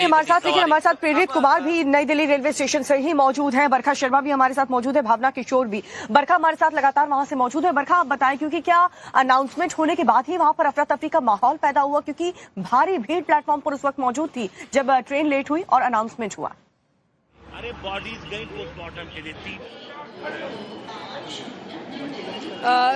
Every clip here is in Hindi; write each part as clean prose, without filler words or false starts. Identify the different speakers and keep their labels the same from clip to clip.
Speaker 1: हमारे साथ, लेकिन हमारे साथ प्रेरित कुमार भी नई दिल्ली रेलवे स्टेशन से ही मौजूद हैं। बरखा शर्मा भी हमारे साथ मौजूद है, भावना किशोर भी। बरखा हमारे साथ लगातार वहां से मौजूद है। बरखा, आप बताएं, क्योंकि क्या अनाउंसमेंट होने के बाद ही वहां पर अफरा तफरी का माहौल पैदा हुआ, क्योंकि भारी भीड़ प्लेटफॉर्म पर उस वक्त मौजूद थी जब ट्रेन लेट हुई और अनाउंसमेंट हुआ?
Speaker 2: अरे बॉडीज गई पोस्टमार्टम के लिए थी।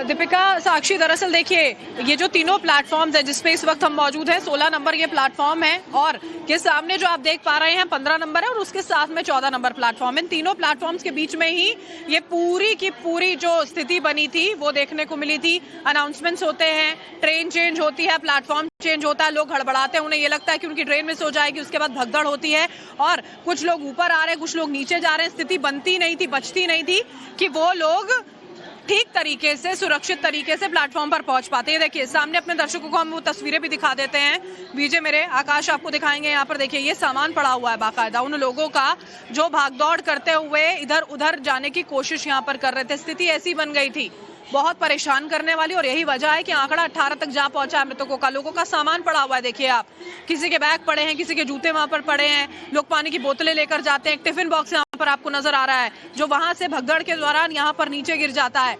Speaker 3: दीपिका, साक्षी, दरअसल देखिए ये जो तीनों प्लेटफॉर्म्स है जिसपे इस वक्त हम मौजूद हैं, 16 नंबर ये प्लेटफॉर्म है और के सामने जो आप देख पा रहे हैं 15 नंबर है और उसके साथ में 14 नंबर प्लेटफॉर्म। इन तीनों प्लेटफॉर्म्स के बीच में ही ये पूरी की पूरी जो स्थिति बनी थी वो देखने को मिली थी। अनाउंसमेंट्स होते हैं, ट्रेन चेंज होती है, प्लेटफॉर्म चेंज होता है, लोग हड़बड़ाते हैं, उन्हें ये लगता है कि उनकी ट्रेन मिस हो जाएगी। उसके बाद भगदड़ होती है और कुछ लोग ऊपर आ रहे हैं, कुछ लोग नीचे जा रहे हैं। स्थिति बनती नहीं थी, बचती नहीं थी कि वो लोग ठीक तरीके से, सुरक्षित तरीके से प्लेटफॉर्म पर पहुंच पाते हैं। देखिए सामने अपने दर्शकों को हम वो तस्वीरें भी दिखा देते हैं। बीजे मेरे आकाश आपको दिखाएंगे। यहाँ पर देखिए ये सामान पड़ा हुआ है बाकायदा उन लोगों का जो भागदौड़ करते हुए इधर उधर जाने की कोशिश यहाँ पर कर रहे थे। स्थिति ऐसी बन गई थी, बहुत परेशान करने वाली, और यही वजह है कि आंकड़ा 18 तक जा पहुंचा है मृतकों का। लोगों का सामान पड़ा हुआ है, देखिए आप, किसी के बैग पड़े हैं, किसी के जूते वहां पर पड़े हैं, लोग पानी की बोतलें लेकर जाते हैं। एक टिफिन बॉक्स यहाँ पर आपको नजर आ रहा है जो वहां से भगदड़ के दौरान यहाँ पर नीचे गिर जाता है।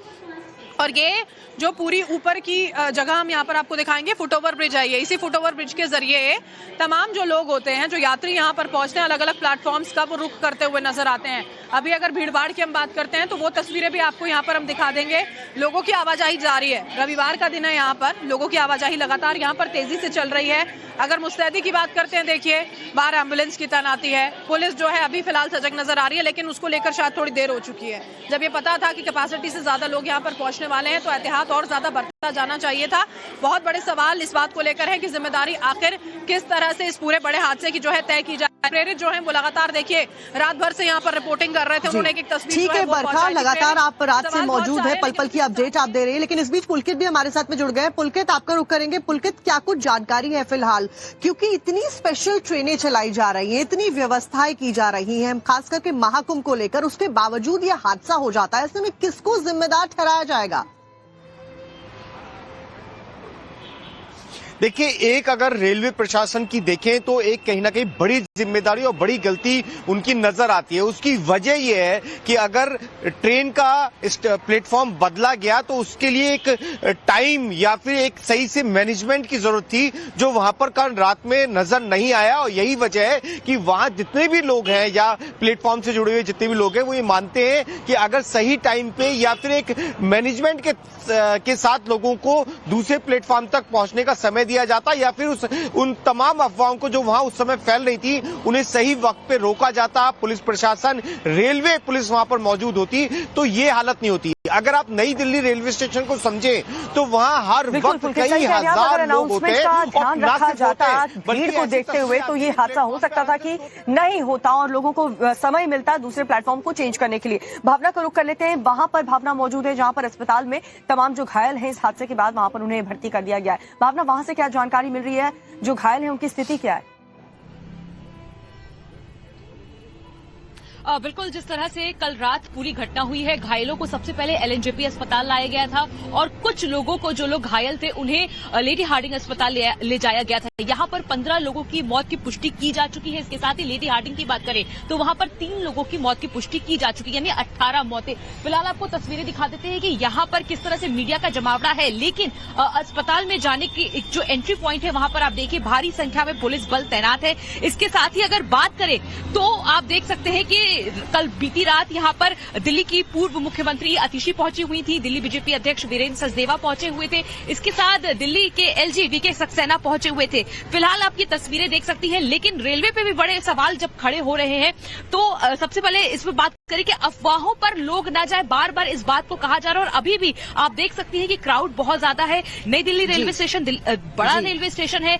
Speaker 3: और ये जो पूरी ऊपर की जगह हम यहाँ पर आपको दिखाएंगे, फुटओवर ब्रिज है ये। इसी फुटओवर ब्रिज के जरिए तमाम जो लोग होते हैं, जो यात्री यहाँ पर पहुंचते हैं, अलग अलग प्लेटफॉर्म्स का वो रुख करते हुए नजर आते हैं। अभी अगर भीड़ भाड़ की हम बात करते हैं तो वो तस्वीरें भी आपको यहाँ पर हम दिखा देंगे। लोगों की आवाजाही जारी है, रविवार का दिन है, यहाँ पर लोगों की आवाजाही लगातार यहाँ पर तेजी से चल रही है। अगर मुस्तैदी की बात करते हैं, देखिए बाहर एम्बुलेंस की तैनाती है, पुलिस जो है अभी फिलहाल सजग नजर आ रही है, लेकिन उसको लेकर शायद थोड़ी देर हो चुकी है। जब ये पता था कि कैपेसिटी से ज्यादा लोग यहाँ पर पहुंचने वाले हैं तो एहतियात और ज्यादा बरता जाना चाहिए था। बहुत बड़े सवाल इस बात को लेकर है कि जिम्मेदारी आखिर किस तरह से इस पूरे बड़े हादसे की जो है तय की जाए। प्रेरित जो है वो लगातार देखिए रात भर से यहाँ पर रिपोर्टिंग कर रहे थे। उन्होंने एक तस्वीर
Speaker 1: ठीक है बरखा, लगातार आप रात से मौजूद है, पल पल की अपडेट आप दे रही है, लेकिन इस बीच पुलकित भी हमारे साथ में जुड़ गए। पुलकित, आपका रुख करेंगे। पुलकित, क्या कुछ जानकारी है फिलहाल, क्योंकि इतनी स्पेशल ट्रेनें चलाई जा रही हैं, इतनी व्यवस्थाएं की जा रही हैं, खास करके महाकुंभ को लेकर, उसके बावजूद यह हादसा हो जाता है, ऐसे में किसको जिम्मेदार ठहराया जाएगा?
Speaker 4: देखिए, एक अगर रेलवे प्रशासन की देखें तो एक कहीं ना कहीं बड़ी जिम्मेदारी और बड़ी गलती उनकी नजर आती है। उसकी वजह यह है कि अगर ट्रेन का प्लेटफॉर्म बदला गया तो उसके लिए एक टाइम या फिर एक सही से मैनेजमेंट की जरूरत थी, जो वहां पर कल रात में नजर नहीं आया। और यही वजह है कि वहां जितने भी लोग हैं या प्लेटफॉर्म से जुड़े हुए जितने भी लोग हैं वो ये मानते हैं कि अगर सही टाइम पे या फिर एक मैनेजमेंट के साथ लोगों को दूसरे प्लेटफॉर्म तक पहुंचने का समय दिया जाता या फिर उन तमाम अफवाहों को जो वहां उस समय फैल रही थी उन्हें सही वक्त पे रोका जाता, पुलिस प्रशासन, रेलवे पुलिस वहां पर मौजूद होती, तो ये हालत नहीं होती। अगर आप नई दिल्ली रेलवे स्टेशन को समझें तो वहां हर वक्त कई हजार लोग होते हैं और
Speaker 1: ध्यान रखा जाता भीड़ को देखते हुए तो ये हादसा हो सकता था कि नहीं होता और लोगों को समय मिलता दूसरे प्लेटफॉर्म को चेंज करने के लिए। भावना का रुख कर लेते हैं, वहां पर भावना मौजूद है जहां पर अस्पताल में तमाम जो घायल हैं इस हादसे के बाद वहां पर उन्हें भर्ती कर दिया गया है। भावना, वहां से क्या जानकारी मिल रही है, जो घायल हैं उनकी स्थिति क्या है?
Speaker 5: बिल्कुल, जिस तरह से कल रात पूरी घटना हुई है, घायलों को सबसे पहले एलएनजेपी अस्पताल लाया गया था और कुछ लोगों को, जो लोग घायल थे, उन्हें लेडी हार्डिंग अस्पताल ले जाया गया था। यहाँ पर 15 लोगों की मौत की पुष्टि की जा चुकी है। इसके साथ ही लेडी हार्डिंग की बात करें तो वहां पर 3 लोगों की मौत की पुष्टि की जा चुकी है, यानी 18 मौतें। फिलहाल आपको तस्वीरें दिखा देते हैं कि यहाँ पर किस तरह से मीडिया का जमावड़ा है, लेकिन अस्पताल में जाने की एक जो एंट्री प्वाइंट है वहां पर आप देखिए भारी संख्या में पुलिस बल तैनात है। इसके साथ ही अगर बात करें तो आप देख सकते हैं कि कल बीती रात यहां पर दिल्ली की पूर्व मुख्यमंत्री अतिशी पहुंची हुई थी, दिल्ली बीजेपी अध्यक्ष वीरेंद्र सचदेवा पहुंचे हुए थे, इसके साथ दिल्ली के एलजी वीके सक्सेना पहुंचे हुए थे। फिलहाल आप ये तस्वीरें देख सकती हैं, लेकिन रेलवे पे भी बड़े सवाल जब खड़े हो रहे हैं तो सबसे पहले इस पर बात करें कि अफवाहों पर लोग ना जाए, बार बार इस बात को कहा जा रहा है। और अभी भी आप देख सकती हैं कि क्राउड बहुत ज्यादा है। नई दिल्ली रेलवे स्टेशन बड़ा रेलवे स्टेशन है,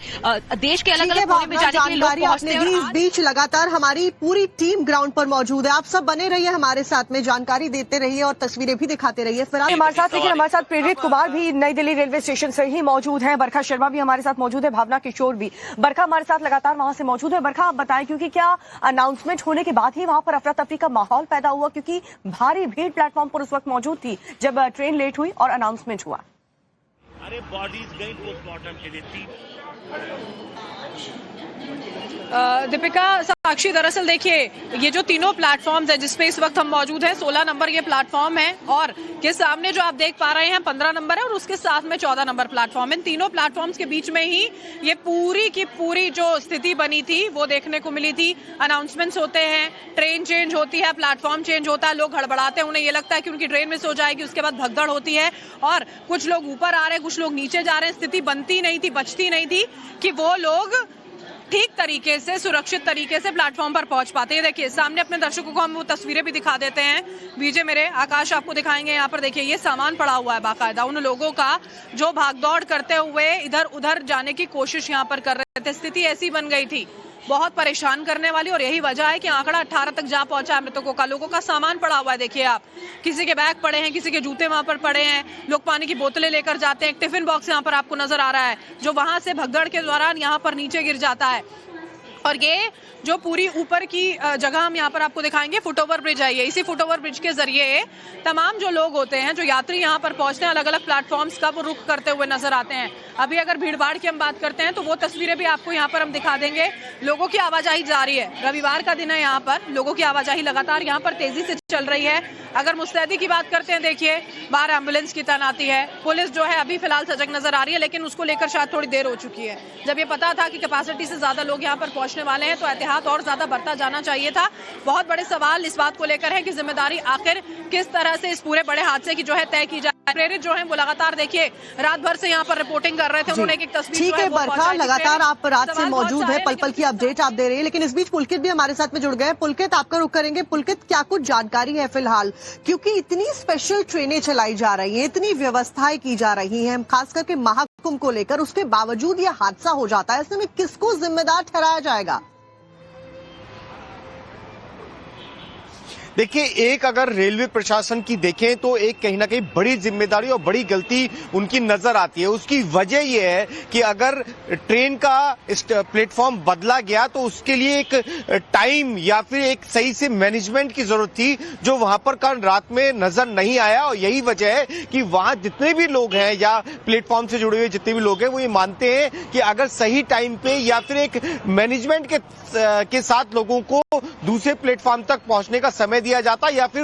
Speaker 5: देश के अलग अलग कोने में जाने के लिए लोग पहुंचते हैं।
Speaker 1: इस बीच लगातार हमारी पूरी टीम ग्राउंड पर मौजूद है, आप सब बने रहिए हमारे साथ में, जानकारी देते रहिए और तस्वीरें भी दिखाते रहिए। फिलहाल हमारे साथ, लेकिन हमारे साथ प्रेरित कुमार भी नई दिल्ली रेलवे स्टेशन से ही मौजूद हैं, बरखा शर्मा भी हमारे साथ मौजूद है, भावना किशोर भी। बरखा हमारे साथ लगातार वहां से मौजूद है। बरखा, आप बताएं, क्योंकि क्या अनाउंसमेंट होने के बाद ही वहां पर अफरा तफरी का माहौल पैदा हुआ, क्योंकि भारी भीड़ प्लेटफॉर्म पर उस वक्त मौजूद थी जब ट्रेन लेट हुई और अनाउंसमेंट हुआ?
Speaker 2: अरे बॉडीज गई पोस्टमार्टम के लिए थी।
Speaker 3: दीपिका, साक्षी, दरअसल देखिए ये जो तीनों प्लेटफॉर्म्स हैं जिसपे इस वक्त हम मौजूद हैं, 16 नंबर ये प्लेटफॉर्म है और के सामने जो आप देख पा रहे हैं 15 नंबर है और उसके साथ में 14 नंबर प्लेटफॉर्म। इन तीनों प्लेटफॉर्म्स के बीच में ही ये पूरी की पूरी जो स्थिति बनी थी वो देखने को मिली थी। अनाउंसमेंट्स होते हैं, ट्रेन चेंज होती है, प्लेटफॉर्म चेंज होता है, लोग हड़बड़ाते हैं, उन्हें ये लगता है कि उनकी ट्रेन मिस हो जाएगी, उसके बाद भगदड़ होती है और कुछ लोग ऊपर आ रहे हैं, कुछ लोग नीचे जा रहे हैं। स्थिति बनती नहीं थी, बचती नहीं थी कि वो लोग ठीक तरीके से, सुरक्षित तरीके से प्लेटफॉर्म पर पहुंच पाते हैं। देखिए सामने अपने दर्शकों को हम वो तस्वीरें भी दिखा देते हैं। बीजे मेरे आकाश आपको दिखाएंगे। यहाँ पर देखिए ये सामान पड़ा हुआ है बाकायदा उन लोगों का जो भागदौड़ करते हुए इधर उधर जाने की कोशिश यहाँ पर कर रहे थे। स्थिति ऐसी बन गई थी, बहुत परेशान करने वाली, और यही वजह है कि आंकड़ा 18 तक जा पहुंचा है मृतकों का। लोगों का सामान पड़ा हुआ है, देखिए आप, किसी के बैग पड़े हैं, किसी के जूते वहां पर पड़े हैं, लोग पानी की बोतलें लेकर जाते हैं। एक टिफिन बॉक्स यहाँ पर आपको नजर आ रहा है जो वहां से भगदड़ के दौरान यहाँ पर नीचे गिर जाता है। और ये जो पूरी ऊपर की जगह हम यहाँ पर आपको दिखाएंगे, फुटओवर ब्रिज है ये। इसी फुटओवर ब्रिज के जरिए तमाम जो लोग होते हैं, जो यात्री यहाँ पर पहुंचते हैं, अलग अलग प्लेटफॉर्म्स का वो रुख करते हुए नजर आते हैं। अभी अगर भीड़ भाड़ की हम बात करते हैं तो वो तस्वीरें भी आपको यहाँ पर हम दिखा देंगे। लोगों की आवाजाही जारी है, रविवार का दिन है, यहाँ पर लोगों की आवाजाही लगातार यहाँ पर तेजी से चल रही है। अगर मुस्तैदी की बात करते हैं, देखिए बाहर एम्बुलेंस की तैनाती है, पुलिस जो है अभी फिलहाल सजग नजर आ रही है, लेकिन उसको लेकर शायद थोड़ी देर हो चुकी है। जब ये पता था कि कैपेसिटी से ज्यादा लोग यहाँ पर पहुंचने वाले हैं तो एहतियात और ज्यादा बरता जाना चाहिए था। बहुत बड़े सवाल इस बात को लेकर है कि जिम्मेदारी आखिर किस तरह से इस पूरे बड़े हादसे की जो है तय की जाए। प्रेरित जो है वो लगातार देखिए रात भर से यहाँ पर रिपोर्टिंग कर रहे थे। उन्होंने एक तस्वीर
Speaker 1: ठीक है बरखा, लगातार आप रात से मौजूद है, पल पल की अपडेट आप दे रहे हैं, लेकिन इस बीच पुलकित भी हमारे साथ में जुड़ गए। पुलकित, आपका रुख करेंगे। पुलकित, क्या कुछ जानकारी है फिलहाल, क्योंकि इतनी स्पेशल ट्रेनें चलाई जा रही हैं, इतनी व्यवस्थाएं की जा रही हैं, खास करके महाकुंभ को लेकर, उसके बावजूद ये हादसा हो जाता है, ऐसे में किसको जिम्मेदार ठहराया जाएगा?
Speaker 4: देखिए, एक अगर रेलवे प्रशासन की देखें तो एक कहीं ना कहीं बड़ी जिम्मेदारी और बड़ी गलती उनकी नजर आती है। उसकी वजह यह है कि अगर ट्रेन का प्लेटफॉर्म बदला गया तो उसके लिए एक टाइम या फिर एक सही से मैनेजमेंट की जरूरत थी, जो वहां पर कल रात में नजर नहीं आया। और यही वजह है कि वहां जितने भी लोग हैं या प्लेटफॉर्म से जुड़े हुए जितने भी लोग हैं वो ये मानते हैं कि अगर सही टाइम पे या फिर एक मैनेजमेंट के साथ लोगों को दूसरे प्लेटफॉर्म तक पहुंचने का समय दिया जाता या फिर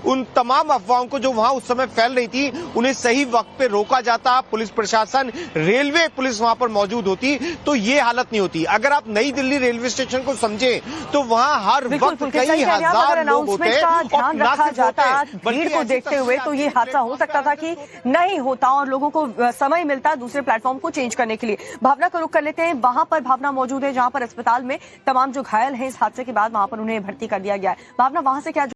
Speaker 4: उन तमाम अफवाहों को जो वहां उस समय फैल रही थी उन्हें सही वक्त पे रोका जाता, पुलिस प्रशासन, रेलवे पुलिस वहां पर मौजूद होती, तो ये हालत नहीं होती। अगर आप नई दिल्ली रेलवे स्टेशन को समझें तो वहां हर वक्त कई हजार लोग होते हैं और
Speaker 1: ध्यान रखा जाता भीड़ को देखते हुए तो ये हादसा हो सकता था कि नहीं होता और लोगों को समय मिलता दूसरे प्लेटफॉर्म को चेंज करने के लिए। भावना का रुख कर लेते हैं, वहां पर भावना मौजूद है जहां पर अस्पताल में तमाम जो घायल हैं इस हादसे के बाद वहां पर उन्हें भर्ती कर दिया गया है। भावना, वहां से क्या